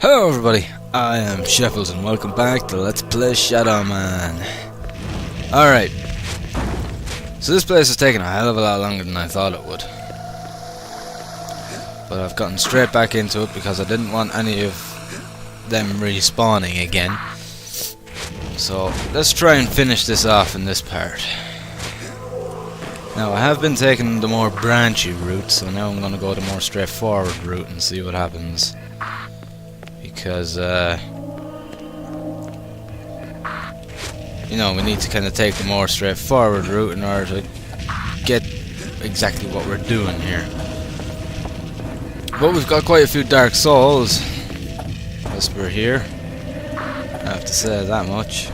Hello everybody, I am Shepples and welcome back to Let's Play Shadow Man. Alright, so this place has taken a hell of a lot longer than I thought it would. But I've gotten straight back into it because I didn't want any of them respawning again. So let's try and finish this off in this part. Now I have been taking the more branchy route, so now I'm going to go the more straightforward route and see what happens. Because, you know, we need to kind of take the more straightforward route in order to get exactly what we're doing here. But we've got quite a few dark souls as we're here. I have to say that much.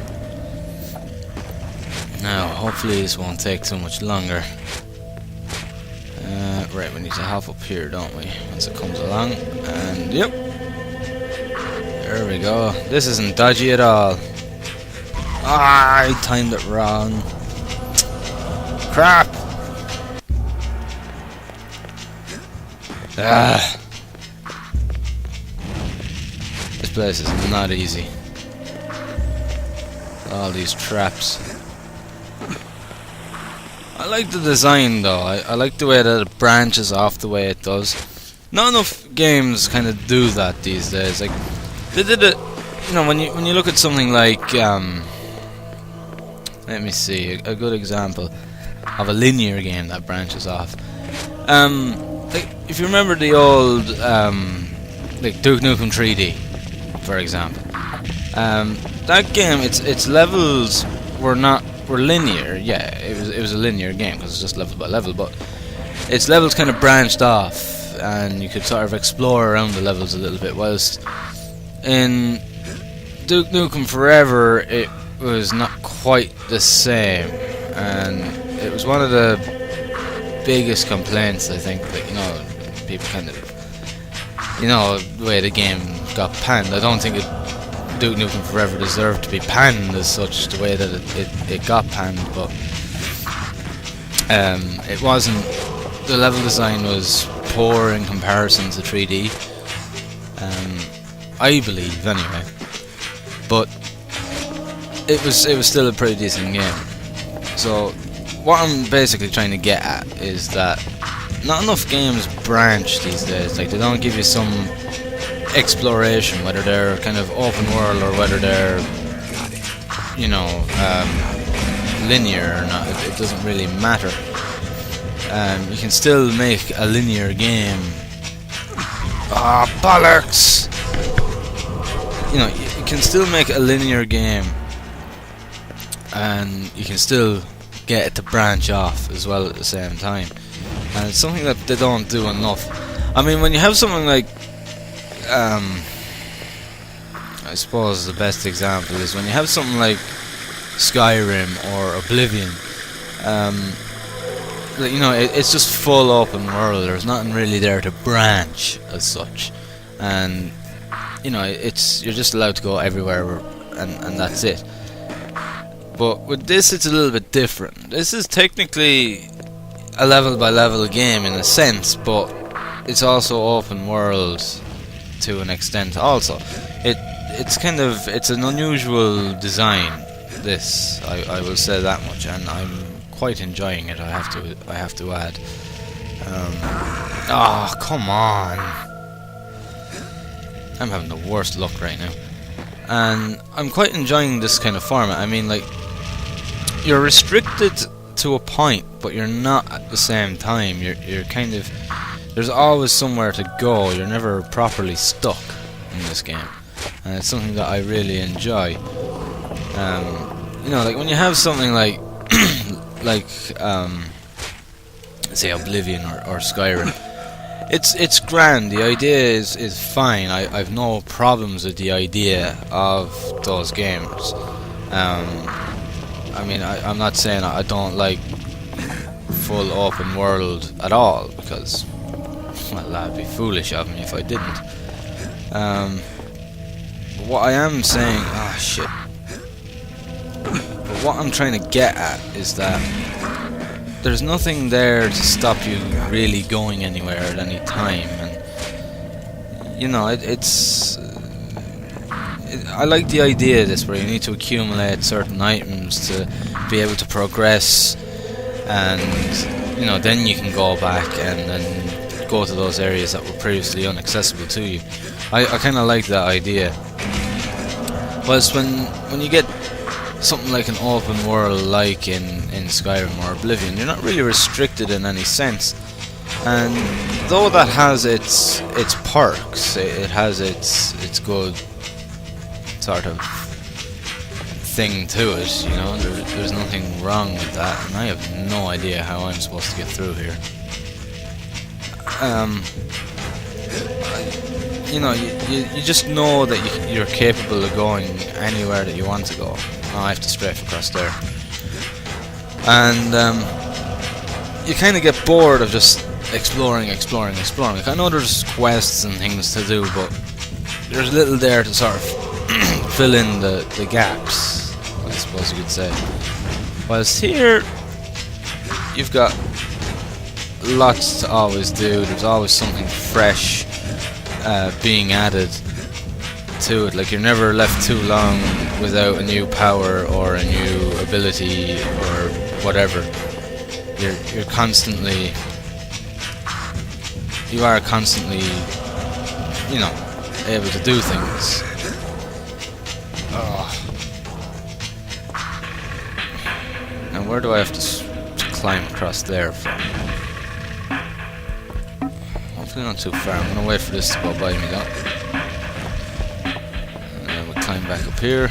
Now, hopefully this won't take too much longer. Right, we need to hop up here, don't we? Once it comes along. And, yep. There we go. This isn't dodgy at all. Ah, I timed it wrong. Crap! Ah. This place is not easy. All these traps. I like the design though. I like the way that it branches off the way it does. Not enough games kind of do that these days. Like, they did it, you know, when you look at something like, let me see, a good example of a linear game that branches off. Like, if you remember the old, like Duke Nukem 3D, for example, that game, its levels were linear. Yeah, it was a linear game because it's just level by level, but its levels kind of branched off, and you could sort of explore around the levels a little bit. Whilst in Duke Nukem Forever, it was not quite the same, and it was one of the biggest complaints, I think, that, you know, people kind of, you know, the way the game got panned. I don't think Duke Nukem Forever deserved to be panned as such, the way that it got panned, but it wasn't. The level design was poor in comparison to 3D. I believe, anyway. But it was still a pretty decent game. So what I'm basically trying to get at is that not enough games branch these days. Like, they don't give you some exploration, whether they're kind of open world or whether they're, you know, linear or not. It doesn't really matter. You can still make a linear game. Ah, bollocks! You know, you can still make a linear game, and you can still get it to branch off as well at the same time. And it's something that they don't do enough. I mean, when you have something like, I suppose the best example is when you have something like Skyrim or Oblivion. You know, it's just full open world. There's nothing really there to branch as such, and you know, you're just allowed to go everywhere, and that's it. But with this, it's a little bit different. This is technically a level by level game in a sense, but it's also open world to an extent. Also, it's an unusual design. This, I will say that much, and I'm quite enjoying it. I have to add. Oh, come on! I'm having the worst luck right now, and I'm quite enjoying this kind of format. I mean, like, you're restricted to a point, but you're not at the same time. You're kind of, there's always somewhere to go. You're never properly stuck in this game, and it's something that I really enjoy. You know, like when you have something like like say Oblivion or Skyrim, it's grand. The idea is fine. I've no problems with the idea of those games. I mean, I'm not saying I don't like full open world at all, because, well, that'd be foolish of me if I didn't. But what I am saying, shit. But what I'm trying to get at is that there's nothing there to stop you really going anywhere at any time, and you know, it's I like the idea of this, where you need to accumulate certain items to be able to progress, and then you can go back and then go to those areas that were previously inaccessible to you. I kind of like that idea. Whilst when you get something like an open world like in Skyrim or Oblivion, you're not really restricted in any sense. And though that has its perks, it has its good sort of thing to it, there's nothing wrong with that, and I have no idea how I'm supposed to get through here. You just know that you're capable of going anywhere that you want to go. Oh, I have to strafe across there. And you kind of get bored of just exploring. Like, I know there's quests and things to do, but there's little there to sort of fill in the gaps, I suppose you could say. Whilst here, you've got lots to always do. There's always something fresh being added to it. Like, you're never left too long without a new power or a new ability or whatever. You are constantly able to do things. And where do I have to climb across there from? Hopefully not too far. I'm gonna wait for this to go by me though. And then we'll climb back up here.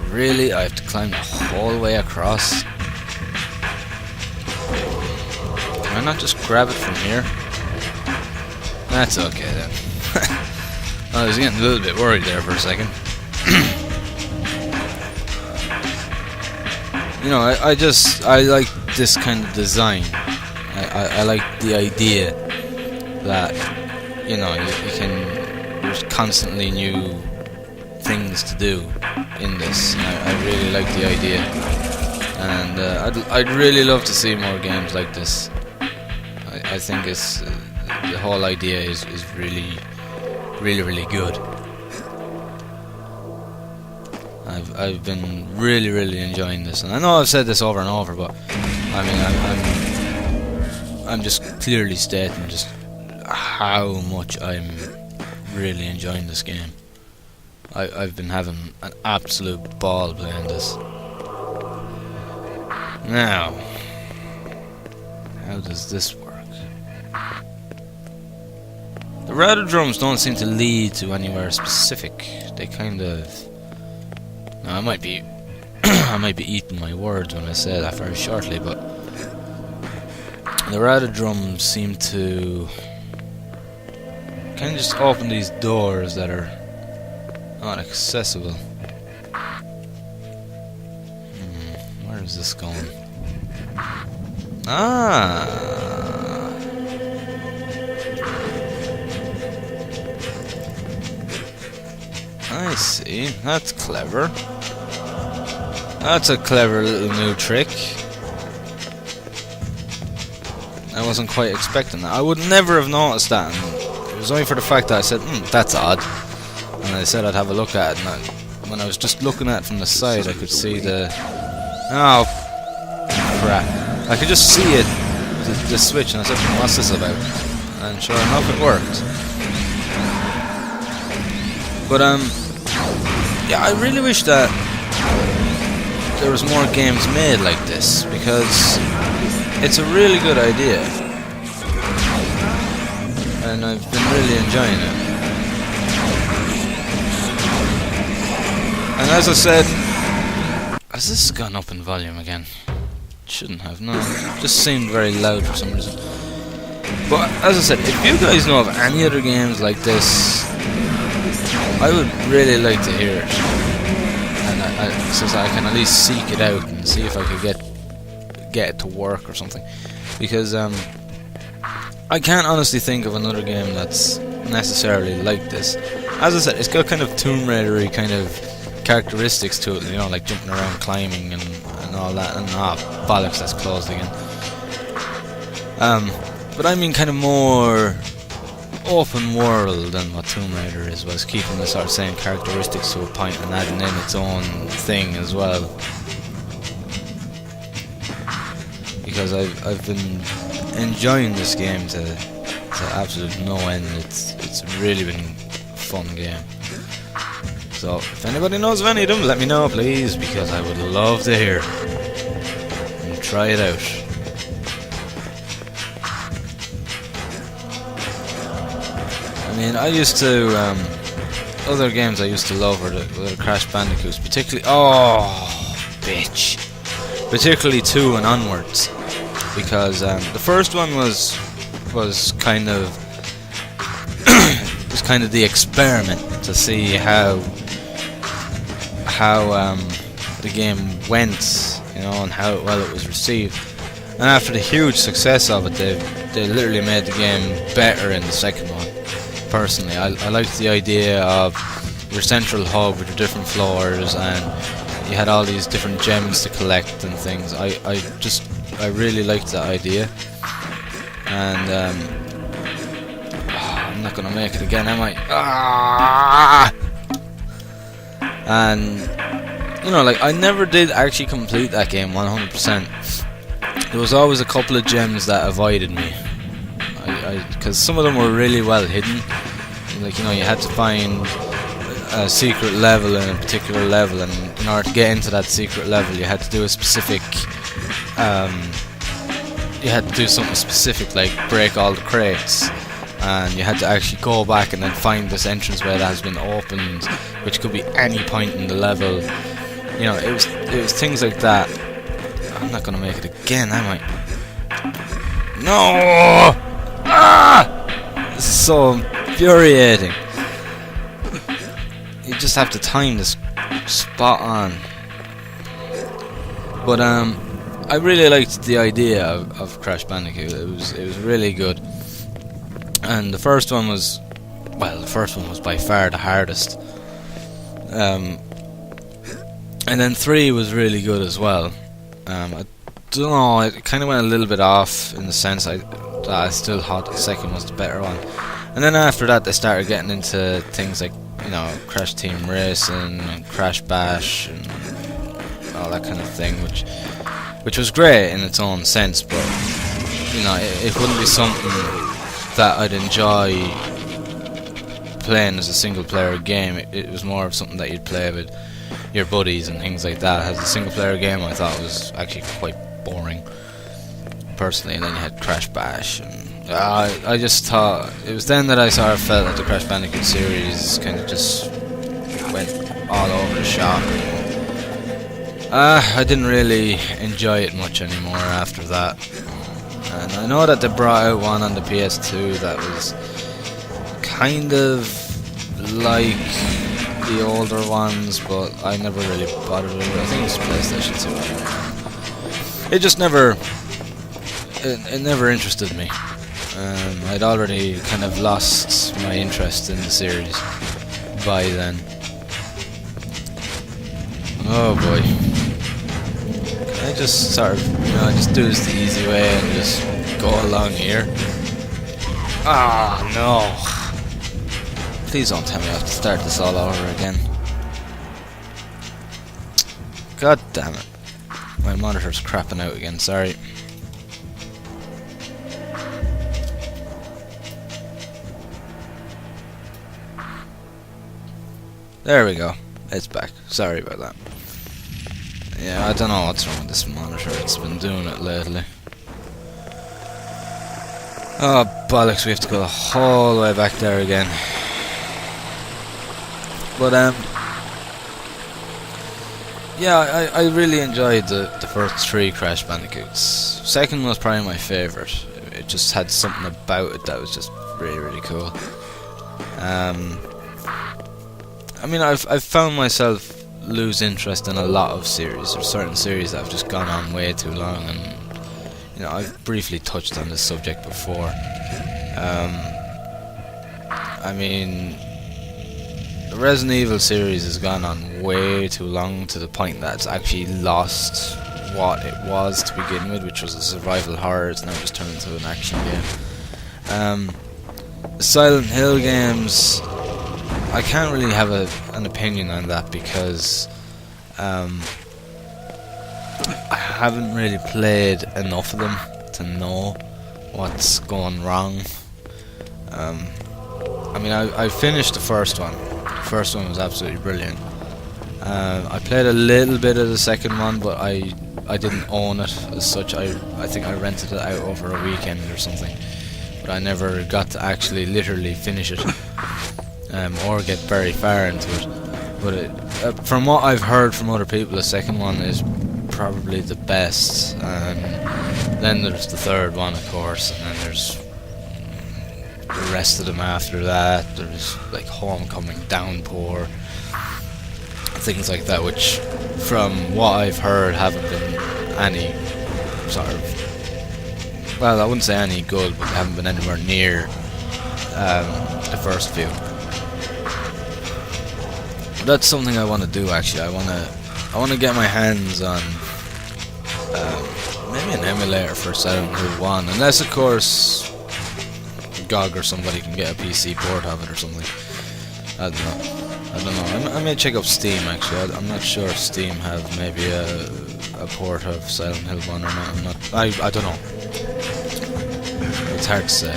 Really? I have to climb the whole way across? Can I not just grab it from here? That's okay then. I was getting a little bit worried there for a second. I like this kind of design. I like the idea that there's constantly new things to do in this. I really like the idea, and I'd really love to see more games like this. I think it's the whole idea is really good. I've been really enjoying this, and I know I've said this over and over, but I mean I'm just clearly stating just how much I'm really enjoying this game. I've been having an absolute ball playing this. Now, how does this work? The router drums don't seem to lead to anywhere specific. They kind of... Now, I might be I might be eating my words when I say that very shortly, but the router drums seem to kind of just open these doors that are not accessible. Where is this going? I see. That's clever. That's a clever little new trick. I wasn't quite expecting that. I would never have noticed that. And it was only for the fact that I said, that's odd. And I said I'd have a look at it. And when I was just looking at it from the side, I could see the... Oh, crap. I could just see it, the switch, and I said, what's this about? And sure enough, it worked. But, yeah, I really wish that there was more games made like this, because it's a really good idea. And I've been really enjoying it. And as I said, has this gone up in volume again? It shouldn't have, no. It just seemed very loud for some reason. But as I said, if you guys know of any other games like this, I would really like to hear it. And so I can at least seek it out and see if I could get it to work or something. Because I can't honestly think of another game that's necessarily like this. As I said, it's got kind of Tomb Raider-y kind of characteristics to it, like jumping around, climbing and all that, and bollocks, that's closed again. But I mean kind of more open world than what Tomb Raider is, was keeping the sort of same characteristics to a point and adding in its own thing as well. Because I've been enjoying this game to absolute no end. It's really been a fun game. So if anybody knows of any of them, let me know please, because I would love to hear and try it out. I mean, I used to other games I used to love were the Crash Bandicoots, particularly particularly 2 and onwards, because the first one was kind of was kind of the experiment to see how the game went, you know, and how well it was received. And after the huge success of it, they literally made the game better in the second one. Personally, I liked the idea of your central hub with your different floors, and you had all these different gems to collect and things. I really liked that idea, and I'm not gonna make it again, am I? And you know, like, I never did actually complete that game 100%. There was always a couple of gems that avoided me. Because some of them were really well hidden. Like, you know, you had to find a secret level in a particular level, and in order to get into that secret level, you had to do a specific. You had to do something specific, like break all the crates, and you had to actually go back and then find this entranceway that has been opened, which could be any point in the level. You know, it was things like that. I'm not gonna make it again, am I? No! This is so infuriating. You just have to time this spot on. But I really liked the idea of Crash Bandicoot. It was really good. And the first one was by far the hardest. And then 3 was really good as well. I don't know, it kind of went a little bit off in the sense that I still thought the second was the better one. And then after that they started getting into things like, you know, Crash Team Racing and Crash Bash and all that kind of thing, which was great in its own sense, but you know, it wouldn't be something that I'd enjoy playing as a single player game. It was more of something that you'd play with your buddies and things like that. As a single player game, I thought it was actually quite boring personally. And then you had Crash Bash, and I just thought it was then that I sort of felt that the Crash Bandicoot series kind of just went all over the shop. I didn't really enjoy it much anymore after that. And I know that they brought out one on the PS2 that was kind of like the older ones, but I never really bothered with it. I think it was PlayStation 2. It just never interested me. I'd already kind of lost my interest in the series by then. Oh boy. Can I just sort of, you know, just do this the easy way and just go along here? Ah, no. Please don't tell me I have to start this all over again. God damn it. My monitor's crapping out again, sorry. There we go. It's back. Sorry about that. Yeah, I don't know what's wrong with this monitor. It's been doing it lately. Oh, bollocks, we have to go the whole way back there again. But, yeah, I really enjoyed the first 3 Crash Bandicoots. Second was probably my favourite. It just had something about it that was just really, really cool. I mean, I've found myself lose interest in a lot of series. There's certain series that have just gone on way too long, and you know, I've briefly touched on this subject before. I mean, the Resident Evil series has gone on way too long, to the point that it's actually lost what it was to begin with, which was a survival horror. It's now just turned into an action game. Silent Hill games, I can't really have an opinion on that because I haven't really played enough of them to know what's going wrong. I mean, I finished the first one. The first one was absolutely brilliant. I played a little bit of the second one, but I didn't own it as such. I think I rented it out over a weekend or something, but I never got to actually literally finish it or get very far into it. But from what I've heard from other people, the second one is probably the best, and then there's the third one, of course, and then there's the rest of them after that. There's like Homecoming, Downpour, things like that, which from what I've heard haven't been any sort of, well, I wouldn't say any good, but haven't been anywhere near the first few. But that's something I want to do actually. I want to get my hands on maybe an emulator for Silent Hill 1, unless of course GOG or somebody can get a PC port of it or something. I don't know. I may check up Steam actually. I'm not sure if Steam have maybe a port of Silent Hill 1 or not. I don't know. It's hard to say.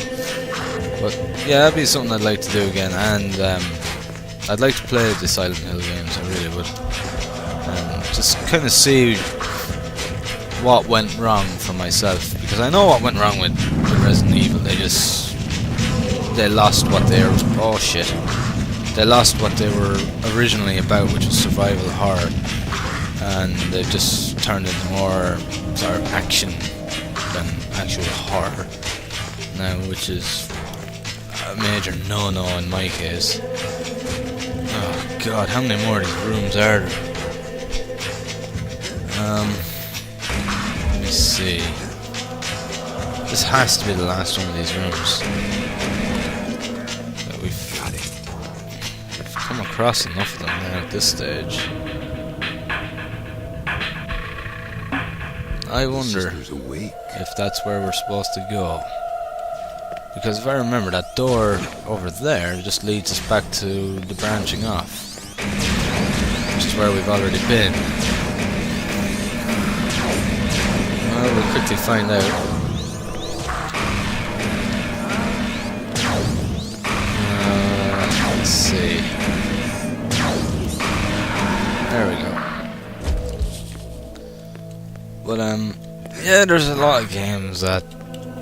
But yeah, that'd be something I'd like to do again, and I'd like to play the Silent Hill games. I really would. Just kind of see what went wrong for myself, because I know what went wrong with Resident Evil. They lost what they were. Oh shit. They lost what they were originally about, which was survival horror, and they just turned into more sort of action than actual horror now, which is a major no-no in my case. Oh god, how many more of these rooms are there? Let me see. This has to be the last one of these rooms. Come across enough of them now at this stage. I wonder if that's where we're supposed to go, because if I remember, that door over there just leads us back to the branching off, which is where we've already been. Well, we'll quickly find out. Let's see. There we go. But yeah, there's a lot of games that,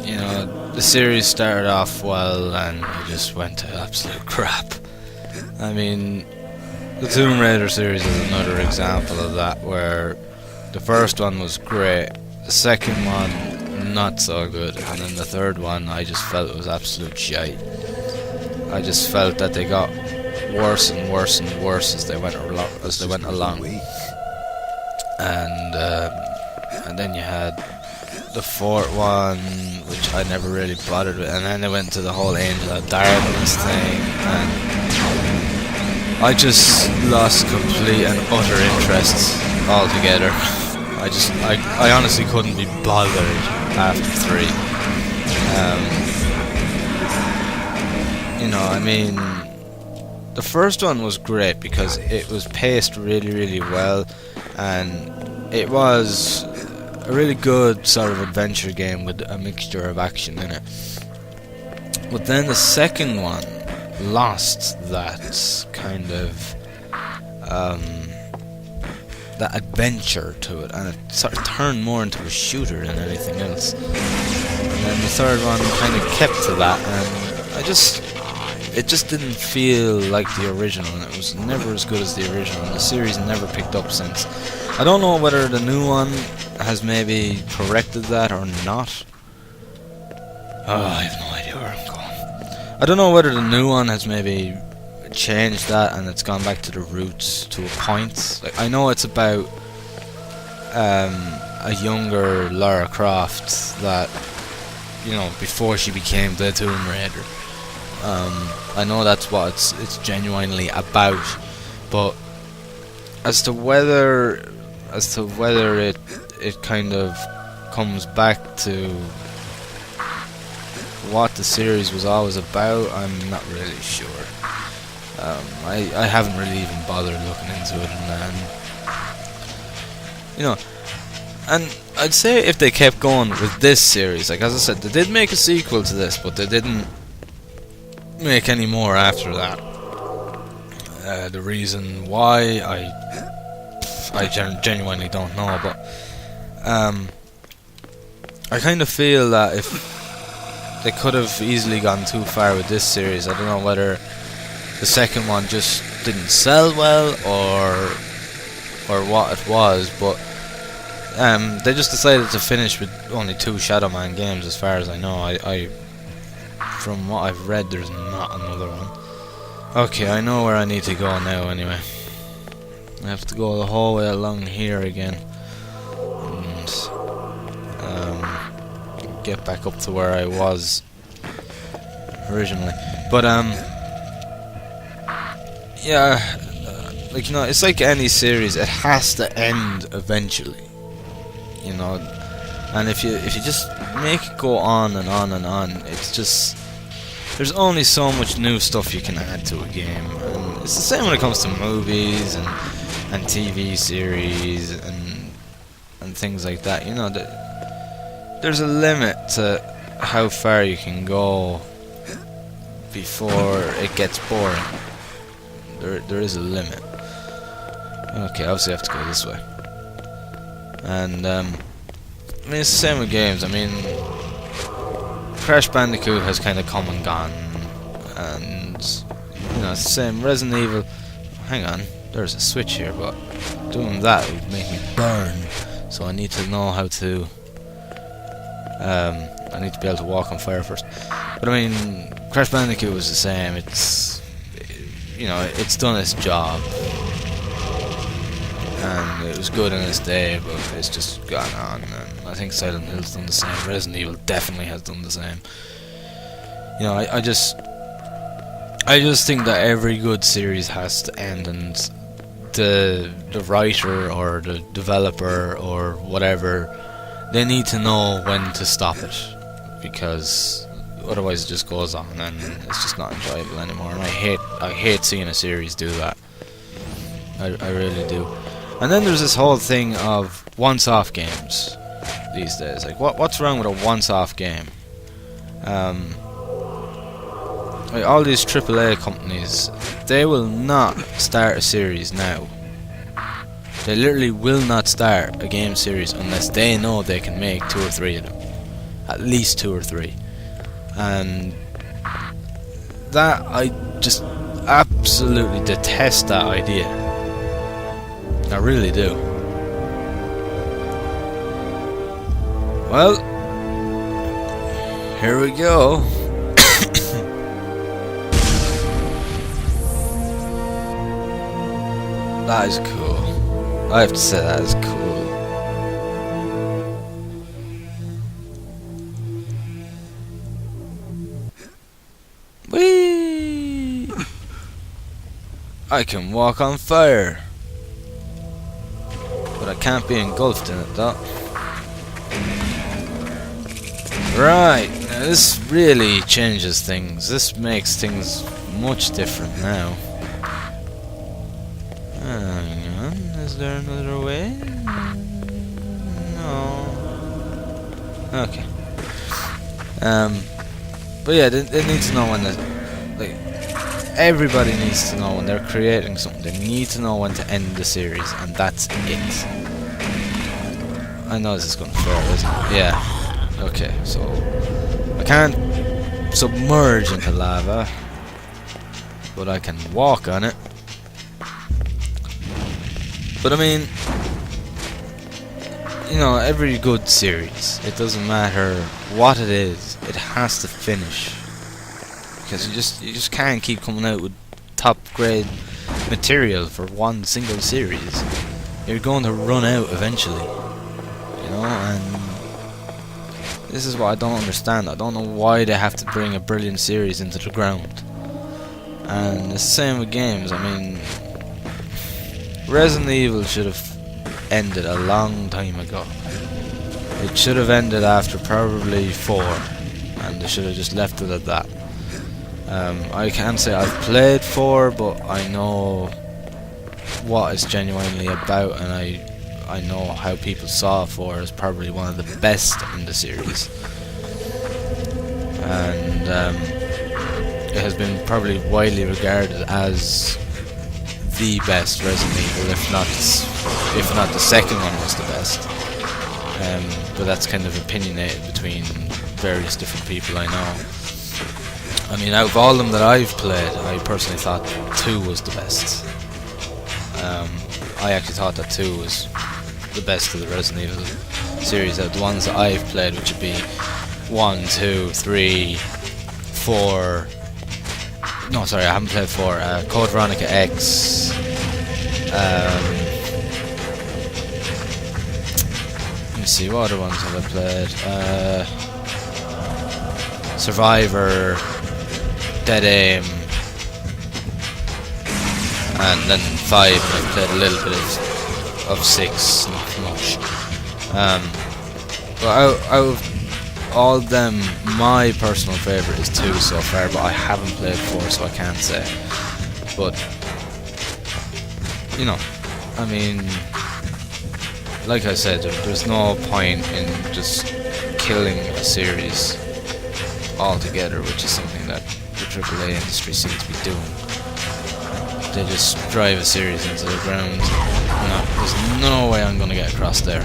you know, the series started off well and it just went to absolute crap. I mean, the Tomb Raider series is another example of that, where the first one was great, the second one not so good, and then the third one I just felt it was absolute shite. I just felt that they got worse and worse and worse as they went along. And then you had the fourth one, which I never really bothered with, and then they went to the whole Angel of Darkness thing, and I just lost complete and utter interest altogether. I honestly couldn't be bothered after 3. You know, I mean, the first one was great because it was paced really, really well, and it was a really good sort of adventure game with a mixture of action in it. But then the second one lost that kind of that adventure to it, and it sort of turned more into a shooter than anything else. And then the third one kind of kept to that, and it just didn't feel like the original, and it was never as good as the original, and the series never picked up since. I don't know whether the new one has maybe corrected that or not. Oh, I have no idea where I'm going. I don't know whether the new one has maybe changed that and it's gone back to the roots to a point. Like, I know it's about a younger Lara Croft that, you know, before she became the Tomb Raider. I know that's what it's genuinely about, but as to whether it kind of comes back to what the series was always about, I'm not really sure. I haven't really even bothered looking into it, and I'd say if they kept going with this series, like as I said, they did make a sequel to this, but they didn't make any more after that. The reason why, I genuinely don't know, but I kind of feel that if they could have easily gone too far with this series. I don't know whether the second one just didn't sell well or what it was, but they just decided to finish with only 2 Shadow Man games, as far as I know. I from what I've read, there's not another one. Okay, I know where I need to go now anyway. I have to go the whole way along here again and get back up to where I was originally. But yeah, like, it's like any series, it has to end eventually, and if you just make it go on and on and on, it's just, there's only so much new stuff you can add to a game. And it's the same when it comes to movies and TV series and things like that. There's a limit to how far you can go before it gets boring. There is a limit. Okay, obviously I have to go this way. And it's the same with games. Crash Bandicoot has kind of come and gone, and it's the same. Resident Evil. Hang on, there's a switch here, but doing that would make me burn. So I need to know how to. I need to be able to walk on fire first. But Crash Bandicoot was the same. It's done its job, and it was good in its day, but it's just gone on. And I think Silent Hill's done the same. Resident Evil definitely has done the same. I just think that every good series has to end, and the writer or the developer or whatever, they need to know when to stop it, because otherwise it just goes on and it's just not enjoyable anymore. And I hate seeing a series do that. I really do. And then there's this whole thing of once-off games these days. Like, what's wrong with a once-off game? All these AAA companies, they will not start a series now. They literally will not start a game series unless they know they can make 2 or 3 of them. At least 2 or 3. And that, I just absolutely detest that idea. I really do. Well, here we go. That is cool. I have to say, that is cool. Whee! I can walk on fire. But I can't be engulfed in it, though. Right, now this really changes things. This makes things much different now. Hang on, is there another way? No. Okay. But yeah, they need to know when everybody needs to know when they're creating something. They need to know when to end the series, and that's it. I know this is going to fail, isn't it? Yeah. Okay, so I can't submerge into lava, but I can walk on it. But every good series, it doesn't matter what it is, it has to finish. Because you just can't keep coming out with top grade material for one single series. You're going to run out eventually. And this is what I don't understand. I don't know why they have to bring a brilliant series into the ground. And it's the same with games. Resident Evil should have ended a long time ago. It should have ended after probably 4, and and they should have just left it at that. I can't say I've played 4, but I know what it's genuinely about, and I know how people saw 4 as probably one of the best in the series. And it has been probably widely regarded as the best Resident Evil, if not the second one was the best. But that's kind of opinionated between various different people I know. I mean, out of all of them that I've played, I personally thought 2 was the best. I actually thought that 2 was the best of the Resident Evil series out of the ones that I've played, which would be 1, 2, 3, 4. No, sorry, I haven't played 4. Code Veronica X. Let me see, what other ones have I played? Survivor, Dead Aim, and then 5. I've played a little bit of 6, not much. But out of all of them, my personal favourite is 2 so far, but I haven't played 4, so I can't say. But, you know, I mean, like I said, there's no point in just killing a series altogether, which is something that the AAA industry seems to be doing. They just drive a series into the ground. No, there's no way I'm going to get across there.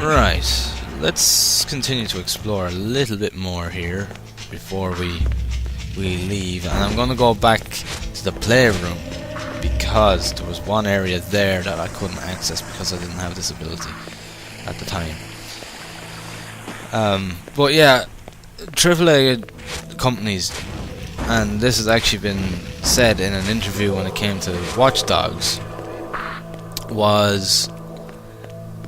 Right, let's continue to explore a little bit more here before we leave, and I'm going to go back to the playroom because there was one area there that I couldn't access because I didn't have this ability at the time. But yeah, AAA companies, and this has actually been said in an interview when it came to Watch Dogs, was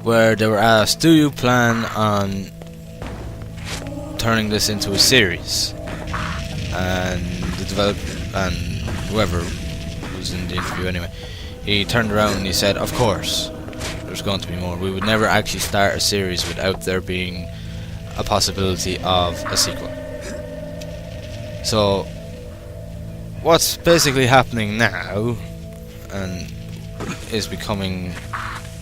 where they were asked, do you plan on turning this into a series? And the developer, and whoever was in the interview anyway, he turned around and he said, of course, there's going to be more. We would never actually start a series without there being a possibility of a sequel. So what's basically happening now, and is becoming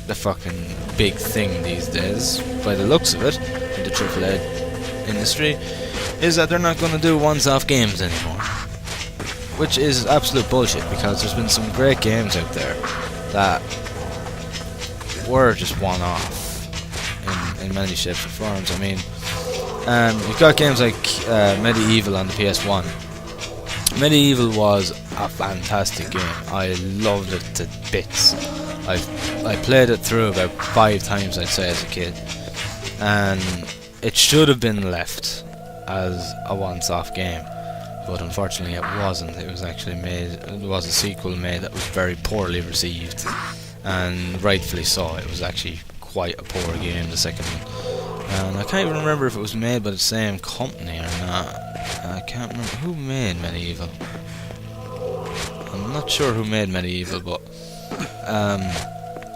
the fucking big thing these days, by the looks of it, in the AAA industry, is that they're not going to do once-off games anymore. Which is absolute bullshit, because there's been some great games out there that were just one-off in many shapes and forms. I mean, you've got games like Medieval on the PS1. Medieval was a fantastic game. I loved it to bits. I played it through about 5 times, I'd say, as a kid, and it should have been left as a once-off game, but unfortunately it wasn't. It was actually made. It was a sequel made that was very poorly received, and rightfully so. It was actually quite a poor game, the second one. And I can't even remember if it was made by the same company or not. I can't remember who made Medieval. I'm not sure who made Medieval, but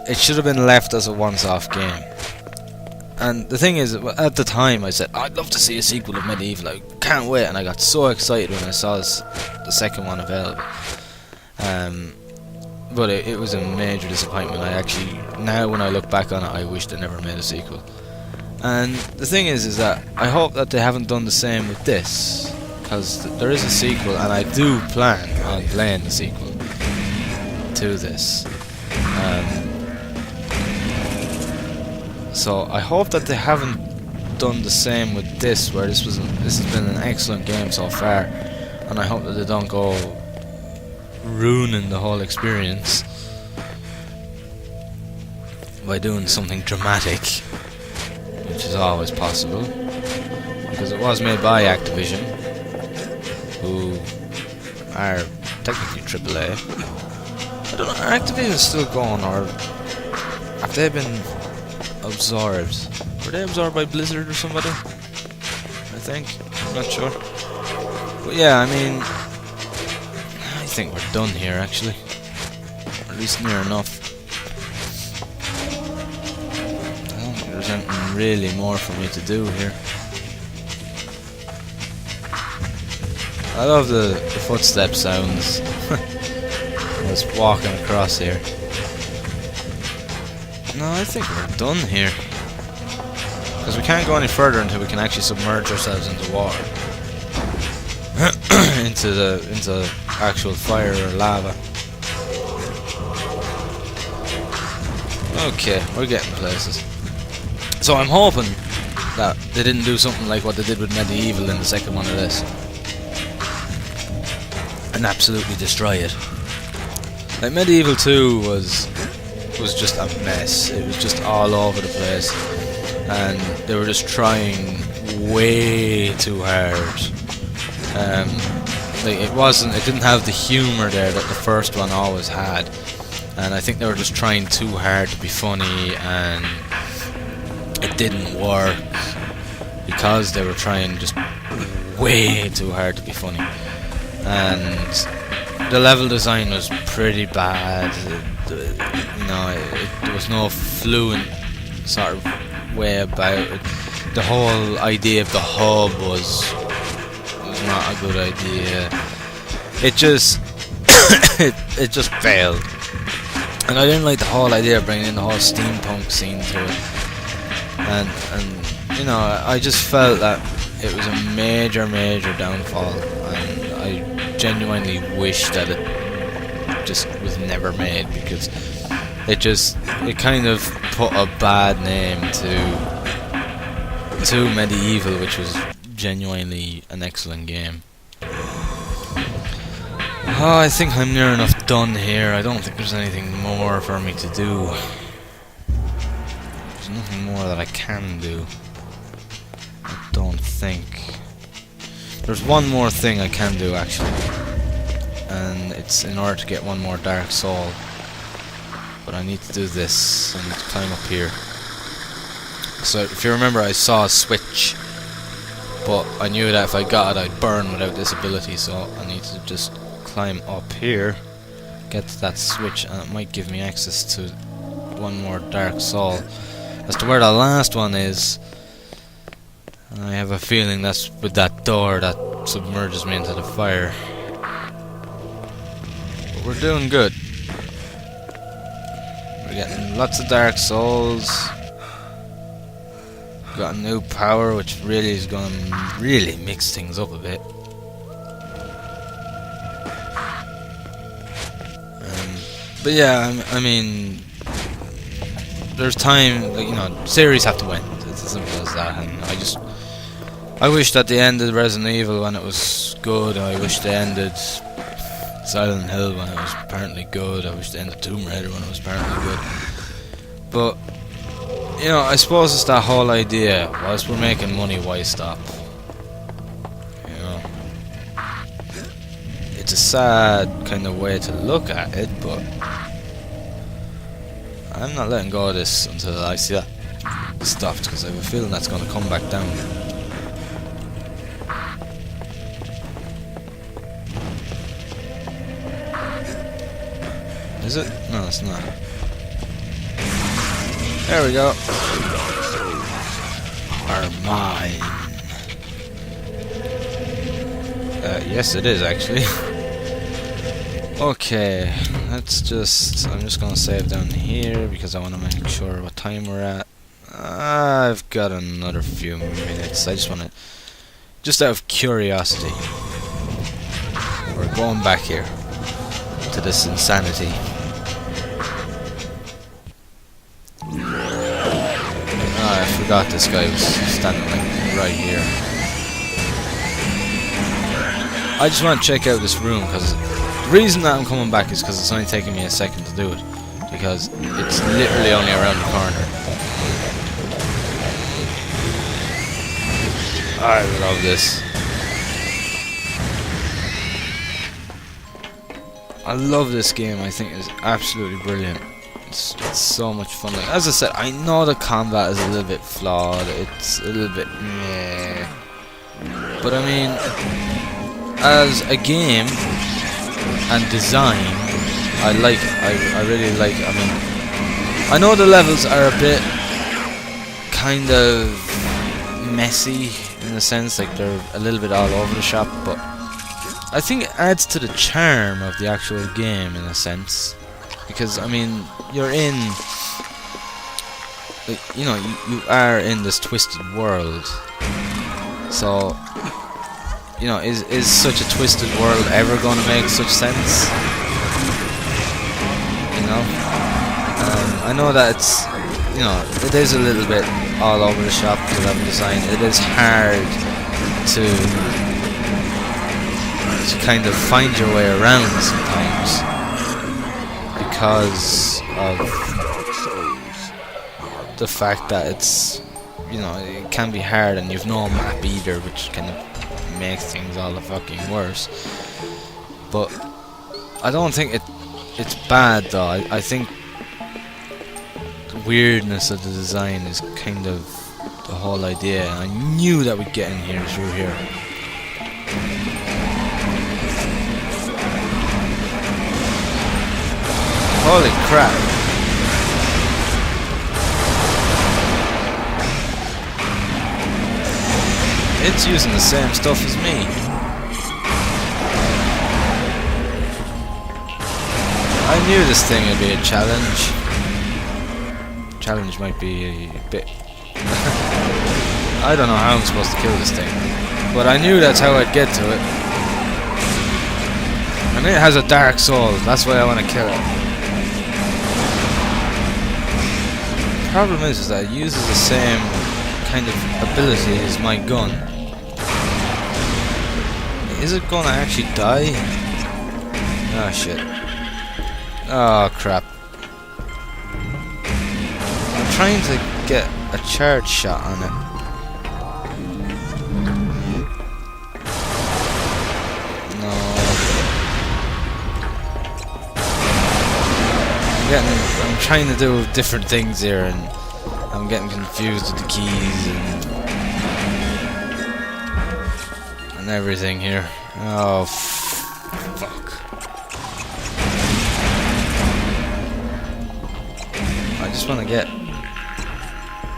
it should have been left as a once-off game. And the thing is, at the time I said, I'd love to see a sequel of Medieval, I can't wait, and I got so excited when I saw the second one available. But it was a major disappointment. I actually, now when I look back on it, I wish they never made a sequel. And the thing is that I hope that they haven't done the same with this, because there is a sequel, and I do plan on playing the sequel to this. So I hope that they haven't done the same with this, where this has been an excellent game so far, and I hope that they don't go ruining the whole experience by doing something dramatic, which is always possible, because it was made by Activision, who are technically AAA. I don't know, are Activision still going, or have they been absorbed? Were they absorbed by Blizzard or somebody? I think. I'm not sure. But yeah, I mean, I think we're done here actually. Or at least near enough. I don't think there's anything really more for me to do here. I love the footstep sounds. I was walking across here. No, I think we're done here. Because we can't go any further until we can actually submerge ourselves into water. into actual fire or lava. Okay, we're getting places. So I'm hoping that they didn't do something like what they did with Medieval in the second one of this. And absolutely destroy it. Like Medieval 2 was just a mess. It was just all over the place. And they were just trying way too hard. Like it didn't have the humour there that the first one always had. And I think they were just trying too hard to be funny, and it didn't work because they were trying just way too hard to be funny. And the level design was pretty bad. There was no fluent sort of way about it. The whole idea of the hub was not a good idea. It just it just failed. And I didn't like the whole idea of bringing in the whole steampunk scene to it. And I just felt that it was a major downfall, and I genuinely wish that it just was never made, because it kind of put a bad name to Medieval, which was genuinely an excellent game. Oh, I think I'm near enough done here. I don't think there's anything more for me to do. There's nothing more that I can do. I don't think. There's one more thing I can do, actually. And it's in order to get one more Dark Soul. But I need to do this. I need to climb up here. So, if you remember, I saw a switch. But I knew that if I got it, I'd burn without this ability. So, I need to just climb up here, get to that switch, and it might give me access to one more Dark Soul. As to where the last one is, I have a feeling that's with that door that submerges me into the fire. But we're doing good. We're getting lots of Dark Souls. Got a new power, which really is going to really mix things up a bit. But yeah, I mean, there's time, like, series have to win. It's as simple as that. And I wish that they ended Resident Evil when it was good. I wish they ended Silent Hill when it was apparently good. I wish they ended Tomb Raider when it was apparently good. But I suppose it's that whole idea. Whilst we're making money, why stop? It's a sad kind of way to look at it, but I'm not letting go of this until I see that stopped, because I have a feeling that's going to come back down. Is it? No, it's not. There we go. Are mine. Yes, it is actually. Okay, I'm just gonna save down here because I want to make sure what time we're at. I've got another few minutes. I just want to, just out of curiosity, we're going back here to this insanity. I forgot this guy was standing like right here. I just want to check out this room, because the reason that I'm coming back is because it's only taking me a second to do it, because it's literally only around the corner. I love this. I love this game. I think it's absolutely brilliant. It's so much fun. Like, as I said, I know the combat is a little bit flawed. It's a little bit meh. But I mean, as a game and design, I like it. I really like it. I mean, I know the levels are a bit kind of messy in the sense, like they're a little bit all over the shop, but I think it adds to the charm of the actual game in a sense, because I mean you're in, like, you know, you are in this twisted world. So, you know, is such a twisted world ever going to make such sense? You know, I know that it's, you know, it is a little bit all over the shop, the level design. It is hard to kind of find your way around sometimes because of the fact that it's, you know, it can be hard and you've no map either, which kind of makes things all the fucking worse. But I don't think it's bad though. I think the weirdness of the design is kind of the whole idea, and I knew that we'd get in here through here. Holy crap. It's using the same stuff as me. I knew this thing would be a challenge. Challenge might be a bit... I don't know how I'm supposed to kill this thing, but I knew that's how I'd get to it. And it has a dark soul, that's why I want to kill it. The problem is that it uses the same kind of ability as my gun. Is it gonna actually die? Oh shit. Oh crap. I'm trying to get a charge shot on it. No. I'm trying to do different things here and I'm getting confused with the keys and everything here. Oh fuck. I just want to get...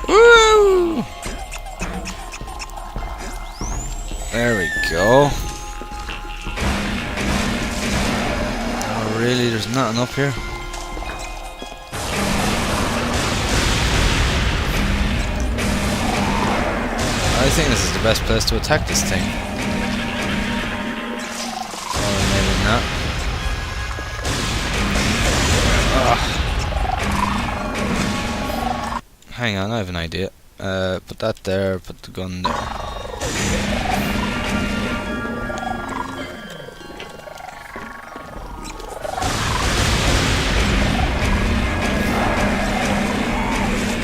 Woo! There we go. Oh really? There's nothing up here? I think this is the best place to attack this thing. Or maybe not. Hang on, I have an idea. Put that there, put the gun there.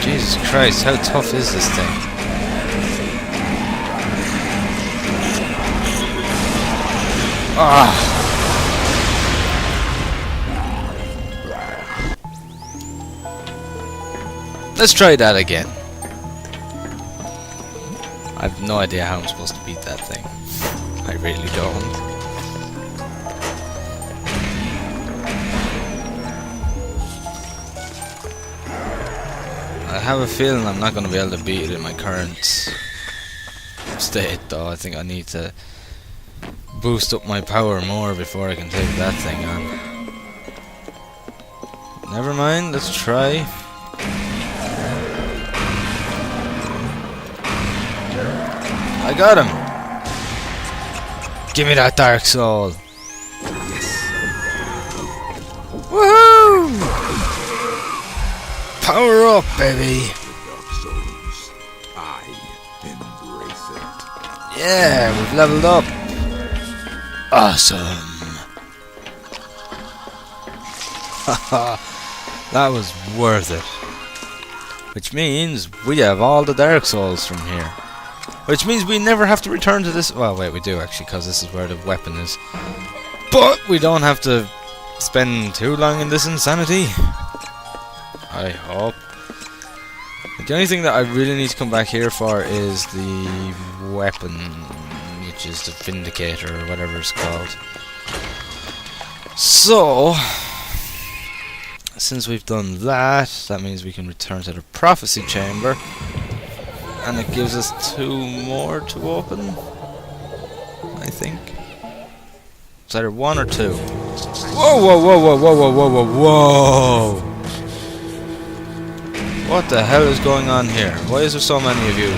Jesus Christ, how tough is this thing? Ah! Let's try that again. I have no idea how I'm supposed to beat that thing. I really don't. I have a feeling I'm not going to be able to beat it in my current state though. I think I need to boost up my power more before I can take that thing on. Never mind, let's try. I got him! Give me that dark soul! Woohoo! Power up, baby! Yeah, we've leveled up! Awesome! Haha, that was worth it. Which means we have all the Dark Souls from here. Which means we never have to return to this... Well, wait, we do actually, because this is where the weapon is. But we don't have to spend too long in this insanity. I hope. The only thing that I really need to come back here for is the weapon, which is the Vindicator, or whatever it's called. So, since we've done that, that means we can return to the Prophecy Chamber. And it gives us 2 more to open, I think. It's either 1 or 2. Whoa, whoa, whoa, whoa, whoa, whoa, whoa, whoa, whoa! What the hell is going on here? Why is there so many of you?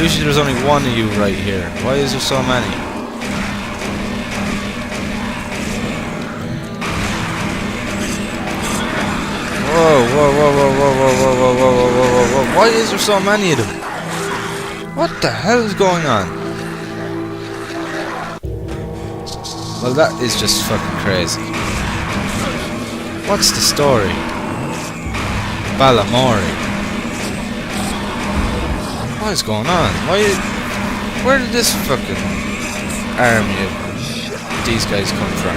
Usually there's only one of you right here. Why is there so many? Whoa, whoa, whoa, whoa, whoa, whoa, whoa, whoa, whoa, whoa, whoa, whoa. Why is there so many of them? What the hell is going on? Well, that is just fucking crazy. What's the story? Balamori. What is going on? Where did this fucking army of these guys come from?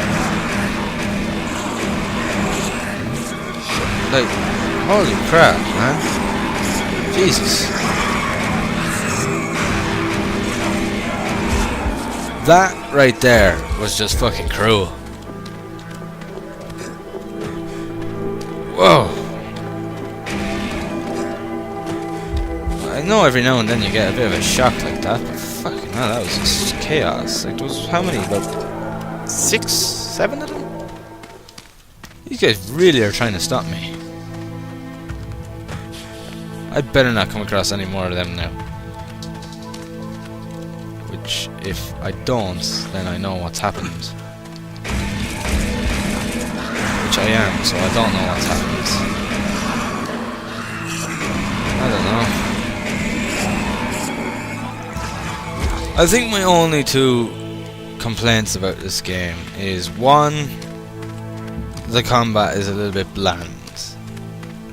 Like, holy crap, man. Jesus. That right there was just fucking cruel. Whoa. I know every now and then you get a bit of a shock like that, but fucking hell, that was just chaos. Like, there was how many? About 6, 7 of them? These guys really are trying to stop me. I'd better not come across any more of them now. Which, if I don't, then I know what's happened. Which I am, so I don't know what's happened. I don't know. I think my only 2 complaints about this game is 1, the combat is a little bit bland.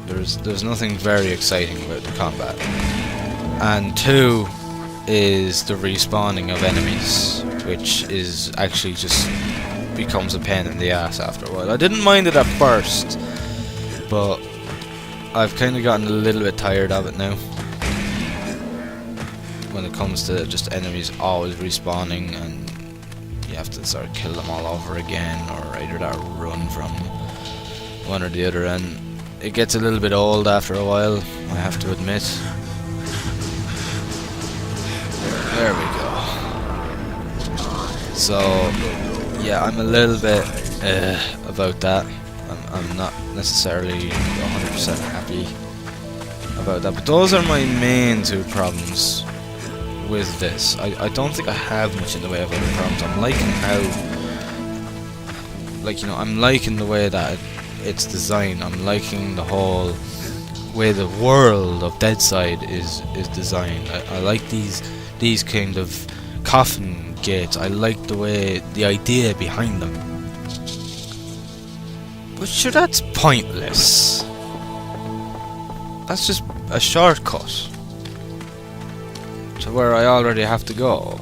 There's nothing very exciting about the combat. And 2 is the respawning of enemies, which is actually just becomes a pain in the ass after a while. I didn't mind it at first, but I've kind of gotten a little bit tired of it now. When it comes to just enemies always respawning and you have to sort of kill them all over again, or either that or run from one or the other, and it gets a little bit old after a while, I have to admit. There we go. So, yeah, I'm a little bit about that. I'm not necessarily 100% happy about that, but those are my main 2 problems with this. I don't think I have much in the way of other problems. I'm liking how, like, you know, I'm liking the way that it's designed. I'm liking the whole way the world of Deadside is designed. I like these kind of coffin gates. I like the idea behind them. But sure, that's pointless. That's just a shortcut to where I already have to go.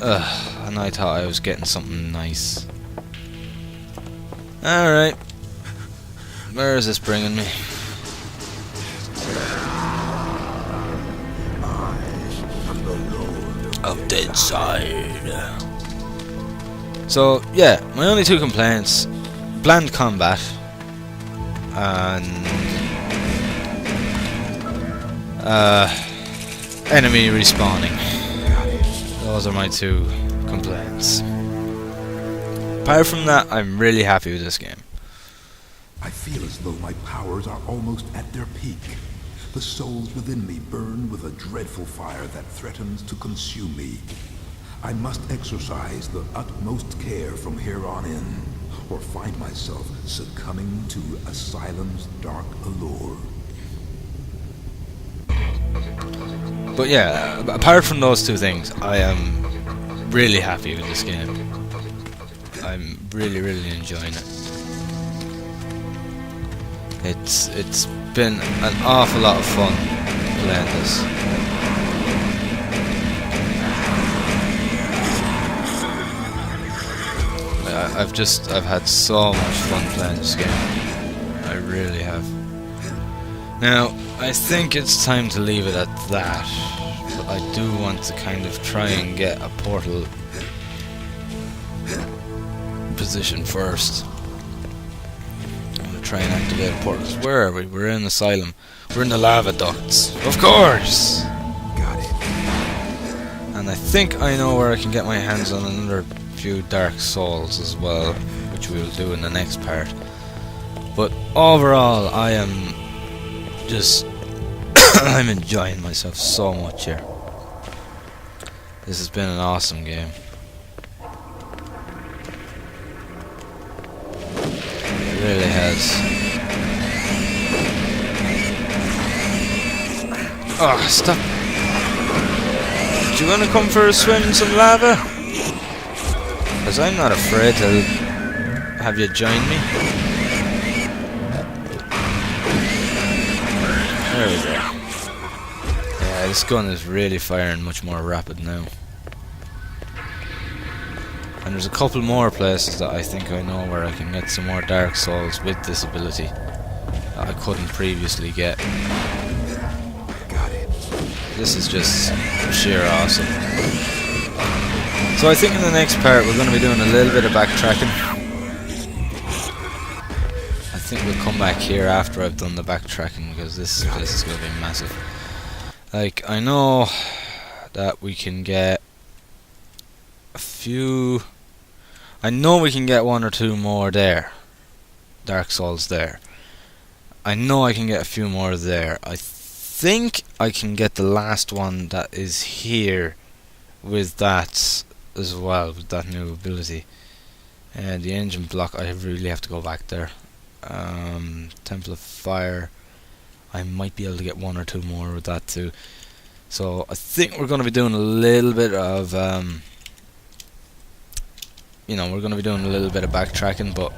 And I thought I was getting something nice. Alright. Where is this bringing me? Of Deadside. So, yeah, my only 2 complaints: bland combat and enemy respawning. Those are my 2 complaints. Apart from that, I'm really happy with this game. I feel as though my powers are almost at their peak. The souls within me burn with a dreadful fire that threatens to consume me. I must exercise the utmost care from here on in, or find myself succumbing to Asylum's dark allure. But yeah, apart from those 2 things, I am really happy with this game. I'm really enjoying it. It's been an awful lot of fun playing this. I've had so much fun playing this game. I really have. Now, I think it's time to leave it at that. But I do want to kind of try and get a portal position first. I'm gonna try and activate a portal. Where are we? We're in Asylum. We're in the lava ducts. Of course! Got it. And and I think I know where I can get my hands on another few Dark Souls as well, which we will do in the next part. But overall, I am just I'm enjoying myself so much here. This has been an awesome game. It really has. Oh, stop. Do you want to come for a swim in some lava? Because I'm not afraid to have you join me. There we go. Yeah, this gun is really firing much more rapid now. And there's a couple more places that I think I know where I can get some more Dark Souls with this ability that I couldn't previously get. This is just sheer awesome. So I think in the next part we're going to be doing a little bit of backtracking. I think we'll come back here after I've done the backtracking, because this place is going to be massive. Like, I know that we can get a few... I know we can get one or two more there. Dark Souls there. I know I can get a few more there. I think I can get the last one that is here with that as well, with that new ability. And the engine block, I really have to go back there. Temple of Fire, I might be able to get one or two more with that too. So I think we're going to be doing a little bit of you know, we're going to be doing a little bit of backtracking, but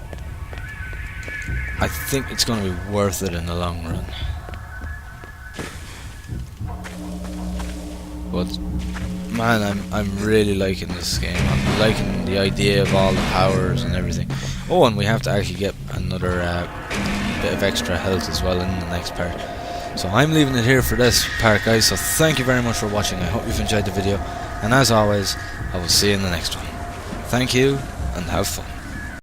I think it's going to be worth it in the long run. But man, I'm really liking this game. I'm liking the idea of all the powers and everything. Oh, and we have to actually get another bit of extra health as well in the next part. So I'm leaving it here for this part, guys. So thank you very much for watching. I hope you've enjoyed the video, and as always, I will see you in the next one. Thank you, and have fun.